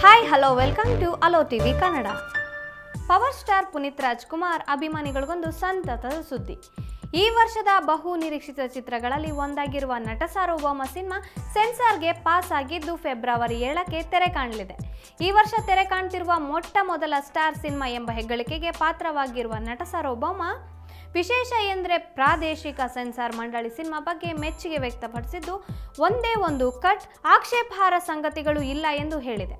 Hi hello welcome to ಅಲೋ TV Kannada. Power star Puneeth Rajkumar ಅಭಿಮಾನಿಗಳಿಗೊಂದು ಸಂತಸದ ಸುದ್ದಿ. ಈ ವರ್ಷದ ಬಹು ನಿರೀಕ್ಷಿತ ಚಿತ್ರಗಳಲ್ಲಿ ಒಂದಾಗಿರುವ ನಟ ಸಾರ್ವಭೌಮ ಸಿನಿಮಾ ಸೆನ್ಸಾರ್ಗೆ ಪಾಸ್ ಆಗಿದ್ದು ಫೆಬ್ರವರಿ 7ಕ್ಕೆ ತೆರೆ ಕಾಣಲಿದೆ. ಈ ವರ್ಷ ತೆರೆ ಕಾಣ್ತಿರುವ ಮೊಟ್ಟ ಮೊದಲ ಸ್ಟಾರ್ ಸಿನಿಮಾ ಎಂಬ ಹೆಗ್ಗಳಿಕೆಗೆ ಪಾತ್ರವಾಗಿರುವ ನಟ ಸಾರ್ವಭೌಮ ವಿಶೇಷ ಎಂದರೆ ಪ್ರಾದೇಶಿಕ ಸೆನ್ಸಾರ್ ಮಂಡಳಿ ಸಿನಿಮಾ ಬಗ್ಗೆ ಮೆಚ್ಚುಗೆ ವ್ಯಕ್ತಪಡಿಸಿದ್ದು, ಒಂದೇ ಒಂದು ಕಟ್ ಆಕ್ಷೇಪಾರ್ಹ ಸಂಗತಿಗಳು ಇಲ್ಲ ಎಂದು ಹೇಳಿದೆ.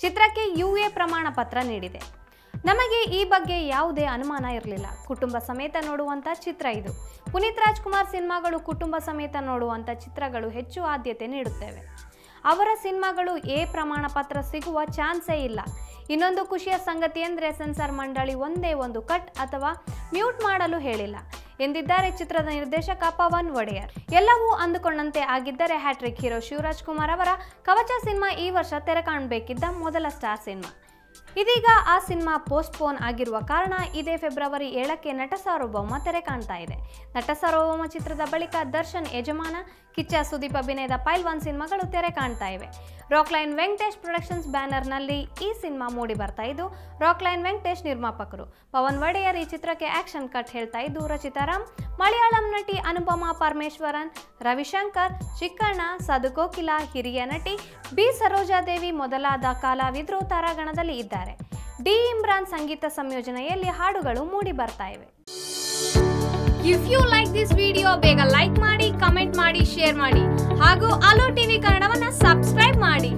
ಚಿತ್ರಕ್ಕೆ UA ಪ್ರಮಾಣ ಪತ್ರ ನೀಡಿದೆ. ನಮಗೆ ಈ ಬಗ್ಗೆ ಯಾವುದೇ ಅನುಮಾನ ಇರಲಿಲ್ಲ. ಕುಟುಂಬ ಸಮೇತ ನೋಡುವಂಥ ಚಿತ್ರ ಇದು. ಪುನೀತ್ ರಾಜ್ಕುಮಾರ್ ಸಿನಿಮಾಗಳು ಕುಟುಂಬ ಸಮೇತ ನೋಡುವಂಥ ಚಿತ್ರಗಳು ಹೆಚ್ಚು ಆದ್ಯತೆ ನೀಡುತ್ತೇವೆ. ಅವರ ಸಿನಿಮಾಗಳು A ಪ್ರಮಾಣ ಪತ್ರ ಸಿಗುವ ಚಾನ್ಸೇ ಇಲ್ಲ. ಇನ್ನೊಂದು ಖುಷಿಯ ಸಂಗತಿ ಎಂದರೆ ಸೆನ್ಸಾರ್ ಮಂಡಳಿ ಒಂದೇ ಒಂದು ಕಟ್ ಅಥವಾ ಮ್ಯೂಟ್ ಮಾಡಲು ಹೇಳಿಲ್ಲ ಎಂದಿದ್ದಾರೆ ಚಿತ್ರದ ನಿರ್ದೇಶಕ ಪವನ್ ಒಡೆಯರ್. ಎಲ್ಲವೂ ಅಂದುಕೊಂಡಂತೆ ಆಗಿದ್ದರೆ ಹ್ಯಾಟ್ರಿಕ್ ಹೀರೋ ಶಿವರಾಜ್ ಕುಮಾರ್ ಅವರ ಕವಚ ಸಿನಿಮಾ ಈ ವರ್ಷ ತೆರೆ ಕಾಣಬೇಕಿದ್ದ ಮೊದಲ ಸ್ಟಾರ್ ಸಿನಿಮಾ. ಇದೀಗ ಆ ಸಿನಿಮಾ ಪೋಸ್ಟ್ಪೋನ್ ಆಗಿರುವ ಕಾರಣ ಇದೇ ಫೆಬ್ರವರಿ 7ಕ್ಕೆ ನಟ ಸಾರ್ವಭೌಮ ತೆರೆ ಕಾಣ್ತಾ ಇದೆ. ನಟ ಸಾರ್ವಭೌಮ ಚಿತ್ರದ ಬಳಿಕ ದರ್ಶನ್ ಯಜಮಾನ, ಕಿಚ್ಚ ಸುದೀಪ್ ಅಭಿನಯದ ಪೈಲ್ವಾನ್ ಸಿನಿಮಾಗಳು ತೆರೆ ಕಾಣ್ತಾ ಇವೆ. ರಾಕ್ಲೈನ್ ವೆಂಕಟೇಶ್ ಪ್ರೊಡಕ್ಷನ್ಸ್ ಬ್ಯಾನರ್ನಲ್ಲಿ ಈ ಸಿನಿಮಾ ಮೂಡಿ ಬರ್ತಾ ಇದ್ದು, ರಾಕ್ಲೈನ್ ವೆಂಕಟೇಶ್ ನಿರ್ಮಾಪಕರು. ಪವನ್ ಒಡೆಯರ್ ಈ ಚಿತ್ರಕ್ಕೆ ಆಕ್ಷನ್ ಕಟ್ ಹೇಳ್ತಾ ಇದ್ದು, ರಚಿತಾ ರಾಮ್, ಮಲಯಾಳಂ ನಟಿ ಅನುಪಮಾ ಪರಮೇಶ್ವರನ್, ರವಿಶಂಕರ್, ಚಿಕ್ಕಣ್ಣ, ಸಾಧು ಕೋಕಿಲ, ಹಿರಿಯ ನಟಿ ಬಿ ಸರೋಜಾದೇವಿ ಮೊದಲಾದ ಕಲಾವಿದರು ತಾರಾಗಣದಲ್ಲಿ ಇದ್ದಾರೆ. ಡಿ ಇಮ್ರಾನ್ ಸಂಗೀತ ಸಂಯೋಜನೆಯಲ್ಲಿ ಹಾಡುಗಳು ಮೂಡಿ ಬರ್ತಾ ಇವೆ. If you like this video ಬೇಗ ಲೈಕ್ ಮಾಡಿ, ಕಮೆಂಟ್ ಮಾಡಿ, ಶೇರ್ ಮಾಡಿ ಹಾಗೂ ಅಲೋ ಟಿವಿ ಕನ್ನಡವನ್ನ ಸಬ್ಸ್ಕ್ರೈಬ್ ಮಾಡಿ.